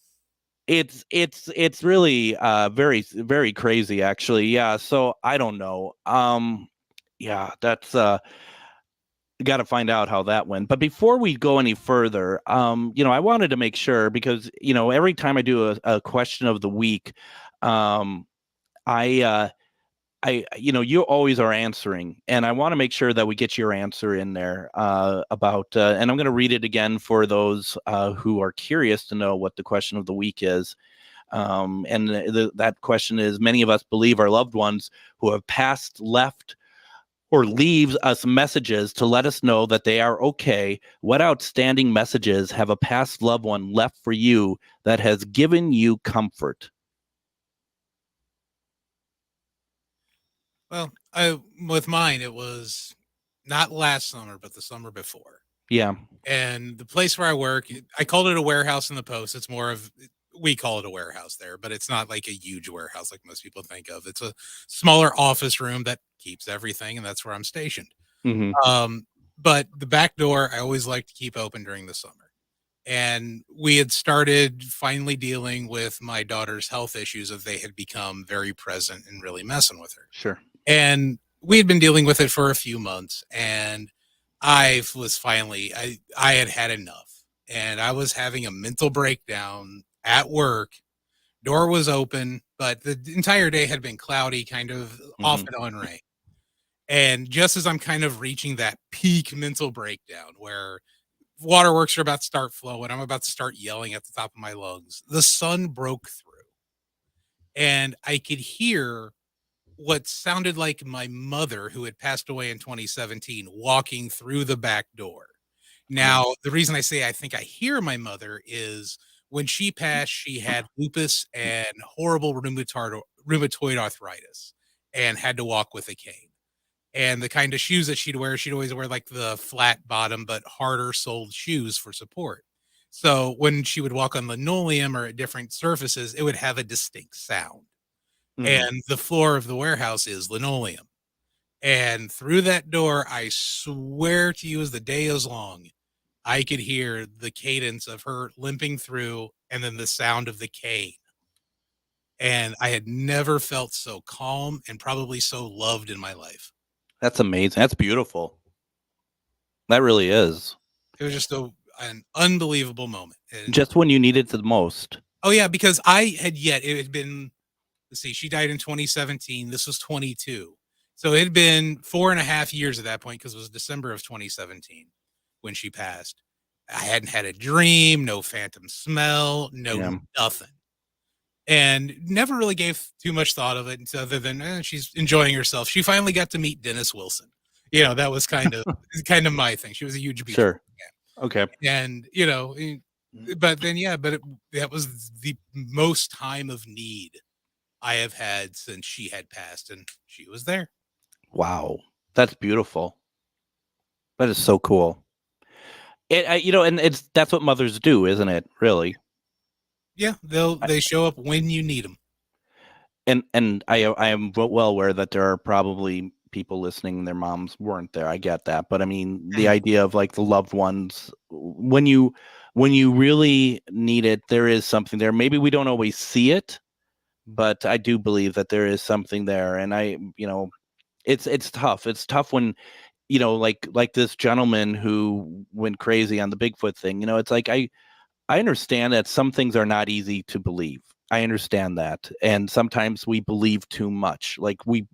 It's really very, very crazy, actually. Yeah, so I don't know. Yeah, that's got to find out how that went. But before we go any further, I wanted to make sure because, every time I do a question of the week, you always are answering, and I want to make sure that we get your answer in there about, and I'm going to read it again for those who are curious to know what the question of the week is. And that question is, many of us believe our loved ones who have passed left or leaves us messages to let us know that they are okay. What outstanding messages have a past loved one left for you that has given you comfort? Well, with mine, it was not last summer, but the summer before. Yeah. And the place where I work, I called it a warehouse in the post. It's more of, we call it a warehouse there, but it's not like a huge warehouse like most people think of. It's a smaller office room that keeps everything, and that's where I'm stationed. Mm-hmm. But the back door, I always like to keep open during the summer. And we had started finally dealing with my daughter's health issues as they had become very present and really messing with her. Sure. And we had been dealing with it for a few months, and I was finally I had had enough, and I was having a mental breakdown at work. Door was open, but the entire day had been cloudy, kind of off Mhm. and on rain. And just as I'm kind of reaching that peak mental breakdown where waterworks are about to start flowing, I'm about to start yelling at the top of my lungs, the sun broke through, and I could hear what sounded like my mother, who had passed away in 2017, walking through the back door. Oh. Now, the reason I say I think I hear my mother is when she passed, she had lupus and horrible rheumatoid arthritis and had to walk with a cane. And the kind of shoes that she'd always wear like the flat bottom but harder soled shoes for support. So when she would walk on linoleum or at different surfaces, it would have a distinct sound. Mhm. And the floor of the warehouse is linoleum. And through that door, I swear to you, as the day is long, I could hear the cadence of her limping through and then the sound of the cane. And I had never felt so calm and probably so loved in my life. That's amazing. That's beautiful. That really is. It was just an unbelievable moment. And Just when you need it the most. oh yeah, because it had been, let's see, she died in 2017. This was 22. So it had been 4.5 years at that point because it was December of 2017 when she passed. I hadn't had a dream, no phantom smell, no Yeah. nothing. And never really gave too much thought of it other than she's enjoying herself. She finally got to meet Dennis Wilson. That was kind of my thing. She was a huge Beatles Sure. fan. Okay. And but then that was the most time of need I have had since she had passed, and she was there. Wow. That's beautiful. That is so cool. And that's what mothers do, isn't it? Really. Yeah, they show up when you need them. And I am well aware that there are probably people listening, their moms weren't there. I get that. But I mean, the idea of like the loved ones, when you really need it, there is something there. Maybe we don't always see it, but I do believe that there is something there. And it's tough. It's tough when, like this gentleman who went crazy on the Bigfoot thing. It's like I understand that some things are not easy to believe. I understand that. And sometimes we believe too much. Like we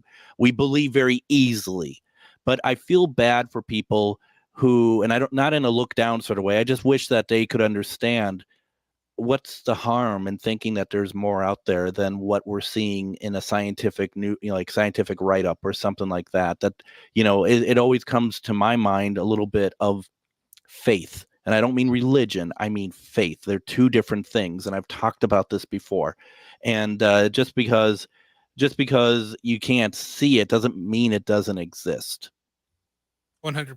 believe very easily. But I feel bad for people who, and I don't, not in a look down sort of way. I just wish that they could understand what's the harm in thinking that there's more out there than what we're seeing in a scientific scientific write-up or something like that. It always comes to my mind a little bit of faith. And I don't mean religion, I mean faith. They're two different things. And I've talked about this before. And just because you can't see it doesn't mean it doesn't exist. 100%.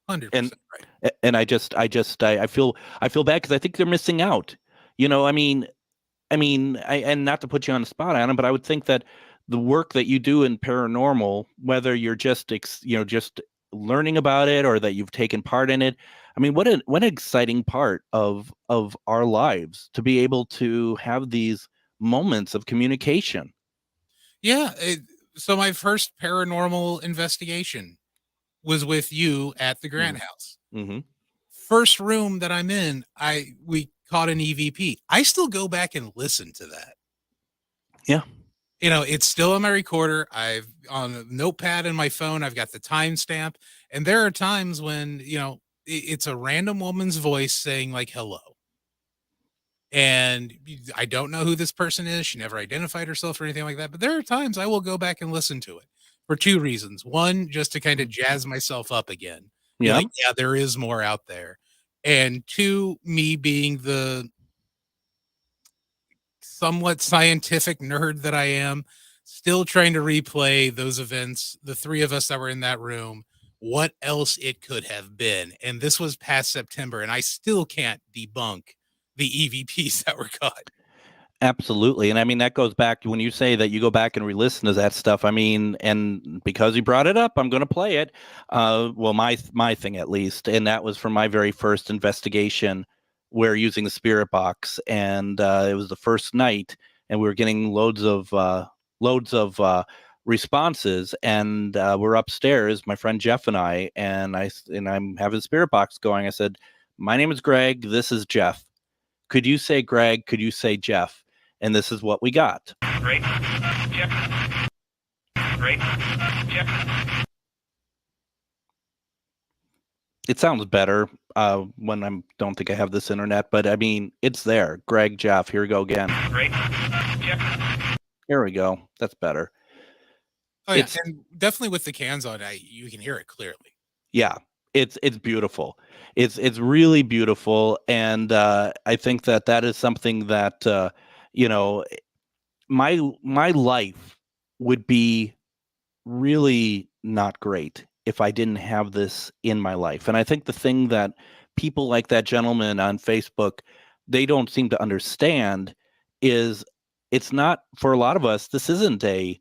100% And right. and I feel bad because I think they're missing out. And not to put you on the spot, Adam, but I would think that the work that you do in paranormal, whether you're just just learning about it or that you've taken part in it, I mean, what an exciting part of our lives to be able to have these moments of communication. Yeah. So my first paranormal investigation was with you at the Grant House. Mm-hmm. First room that I'm in, we caught an EVP. I still go back and listen to that. Yeah. It's still on my recorder. I've on a notepad in my phone. I've got the timestamp. And there are times when, it's a random woman's voice saying like, hello. And I don't know who this person is. She never identified herself or anything like that. But there are times I will go back and listen to it for two reasons. One, just to kind of jazz myself up again. Yeah. Like, yeah, there is more out there. And two, me being the somewhat scientific nerd that I am, still trying to replay those events, the three of us that were in that room, what else it could have been. And this was past September, and I still can't debunk the EVPs that were caught. Absolutely. And I mean, that goes back when you say that you go back and re-listen to that stuff. I mean, and because you brought it up, I'm going to play it. Well, my thing at least. And that was from my very first investigation where using the spirit box. And it was the first night and we were getting loads of responses, and we're upstairs, my friend Jeff and I'm having spirit box going. I said, my name is Greg, this is Jeff, could you say Greg, could you say Jeff? And this is what we got. Great. Jeff. Great. Jeff. It sounds better when I don't think I have this internet, but I mean, it's there. Greg, Jeff, here we go again. Great. Jeff. Here we go. That's better. Oh yeah, and definitely with the cans on, you can hear it clearly. Yeah, it's beautiful. It's really beautiful, and I think that is something that my life would be really not great if I didn't have this in my life. And I think the thing that people like that gentleman on Facebook, they don't seem to understand is it's not, for a lot of us, this isn't a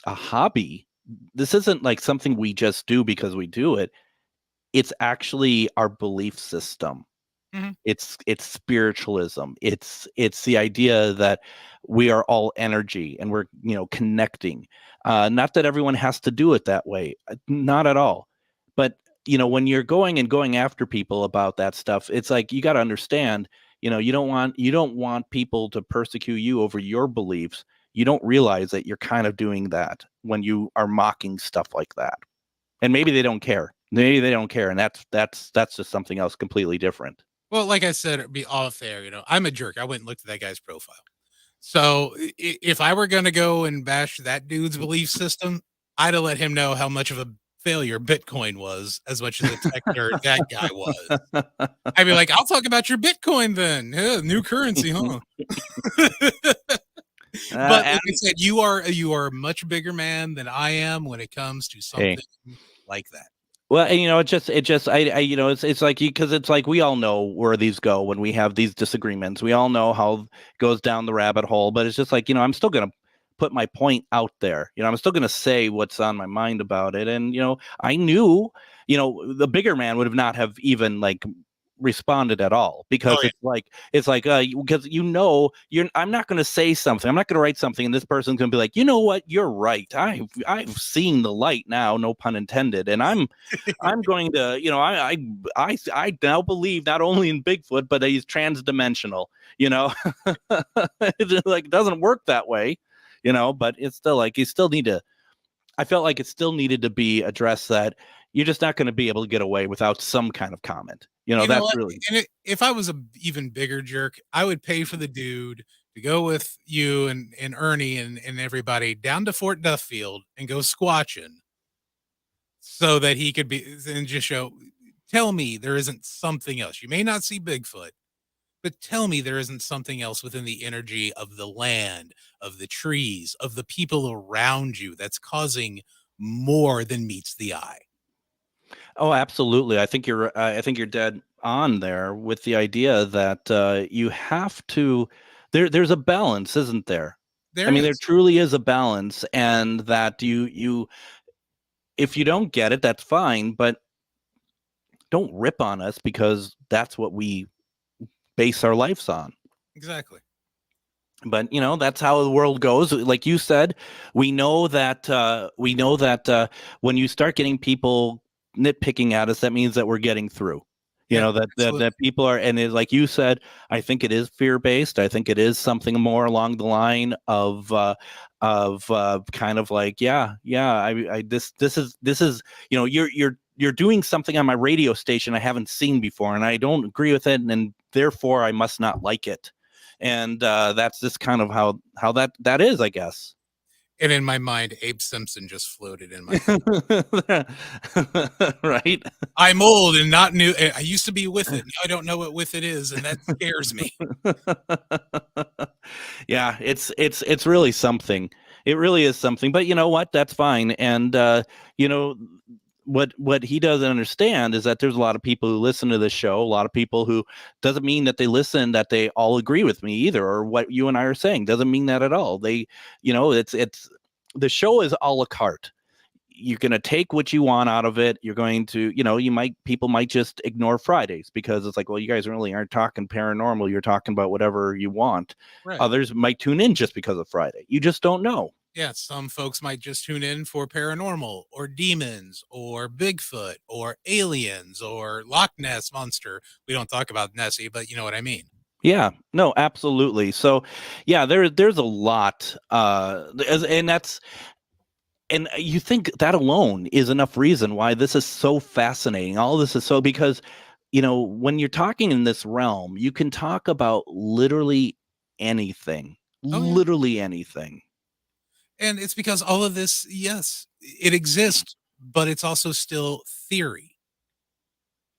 hobby. This isn't like something we just do because we do it. It's actually our belief system. Mm-hmm. It's spiritualism. It's the idea that we are all energy and we're connecting. Not that everyone has to do it that way, not at all. But when you're going after people about that stuff, it's like you got to understand. You don't want people to persecute you over your beliefs. You don't realize that you're kind of doing that when you are mocking stuff like that. And maybe they don't care. And that's just something else completely different. Well, like I said, it'd be all fair. I'm a jerk. I went and looked at that guy's profile. So if I were going to go and bash that dude's belief system, I'd have let him know how much of a failure Bitcoin was, as much as a tech nerd that guy was. I'd be like, I'll talk about your Bitcoin then. Yeah, new currency, huh? But like I said, you are a much bigger man than I am when it comes to something like that. Well, and it's like, because it's like we all know where these go when we have these disagreements. We all know how it goes down the rabbit hole, but it's just like, I'm still going to put my point out there. I'm still going to say what's on my mind about it. And, I knew, the bigger man would have not have even responded at all, because it's like because I'm not going to say something, I'm not going to write something, and this person's going to be like, you know what, you're right, I've seen the light now, no pun intended, and I'm going to I now believe not only in Bigfoot, but he's transdimensional. It doesn't work that way, but it's still like you still need to, I felt like it still needed to be addressed, that you're just not going to be able to get away without some kind of comment. That's really. And if I was an even bigger jerk, I would pay for the dude to go with you and Ernie and everybody down to Fort Duffield and go squatching, so that he could be and just tell me there isn't something else. You may not see Bigfoot, but tell me there isn't something else within the energy of the land, of the trees, of the people around you that's causing more than meets the eye. Oh, absolutely. I think you're dead on there with the idea that you have to. There's a balance, isn't there? There truly is a balance, and that you if you don't get it, that's fine, but don't rip on us, because that's what we base our lives on. Exactly. But that's how the world goes. Like you said, we know that when you start getting people nitpicking at us, that means that we're getting through. That people are, and like you said, I think it is fear-based. I think it is something more along the line of kind of like, this is you're doing something on my radio station I haven't seen before, and I don't agree with it, and therefore I must not like it. And that's just kind of how that is, I guess. And in my mind, Abe Simpson just floated in my head. Right? I'm old and not new. I used to be with it. Now I don't know what with it is, and that scares me. Yeah, it's really something. It really is something. But you know what? That's fine. And what he doesn't understand is that there's a lot of people who listen to this show, a lot of people who, doesn't mean that they listen that they all agree with me either, or what you and I are saying doesn't mean that at all. They, it's the show is a la carte. You're going to take what you want out of it. You're going to, people might just ignore Fridays because it's like, well, you guys really aren't talking paranormal. You're talking about whatever you want. Right. Others might tune in just because of Friday. You just don't know. Yeah, some folks might just tune in for paranormal or demons or Bigfoot or aliens or Loch Ness monster. We don't talk about Nessie, but you know what I mean. Yeah, no, absolutely. So, yeah, there's a lot, and that's and you think that alone is enough reason why this is so fascinating. All this is so because, when you're talking in this realm, you can talk about literally anything, Oh, yeah. literally anything. And it's because all of this, yes, it exists, but it's also still theory.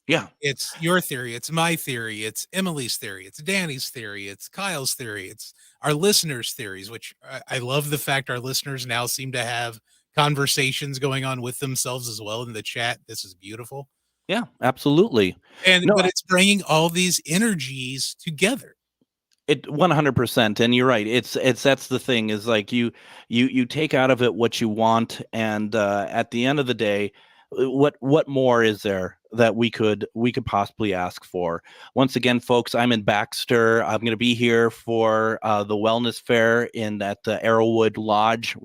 Yeah. It's your theory, it's my theory, it's Emily's theory, it's Danny's theory, it's Kyle's theory, it's our listeners' theories, which I love the fact our listeners now seem to have conversations going on with themselves as well in the chat. This is beautiful. Yeah, absolutely. But it's bringing all these energies together. It 100%, and you're right. It's that's the thing is like you take out of it what you want, and at the end of the day, what more is there that we could possibly ask for? Once again, folks, I'm in Baxter. I'm going to be here for the wellness fair at the Arrowwood Lodge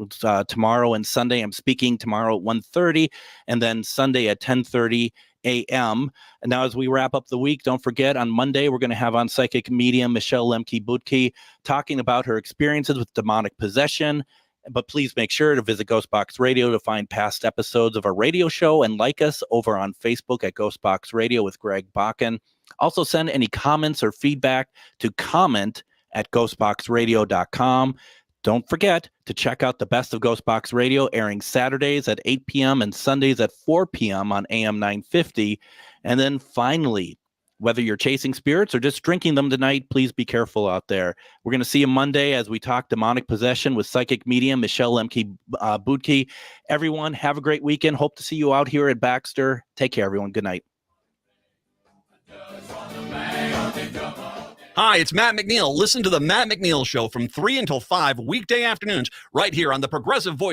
tomorrow and Sunday. I'm speaking tomorrow at 1:30, and then Sunday at 10:30 a.m. And now, as we wrap up the week, don't forget on Monday, we're going to have on psychic medium Michelle Lemke-Butke talking about her experiences with demonic possession. But please make sure to visit GhostBox Radio to find past episodes of our radio show and like us over on Facebook at GhostBox Radio with Greg Bakun. Also, send any comments or feedback to comment@ghostboxradio.com. Don't forget to check out the Best of GhostBox Radio, airing Saturdays at 8 p.m. and Sundays at 4 p.m. on AM 950. And then finally, whether you're chasing spirits or just drinking them tonight, please be careful out there. We're going to see you Monday as we talk demonic possession with psychic medium Michelle Lemke-Butke. Everyone, have a great weekend. Hope to see you out here at Baxter. Take care, everyone. Good night. Hi, it's Matt McNeil. Listen to the Matt McNeil Show from 3 until 5 weekday afternoons right here on the Progressive Voice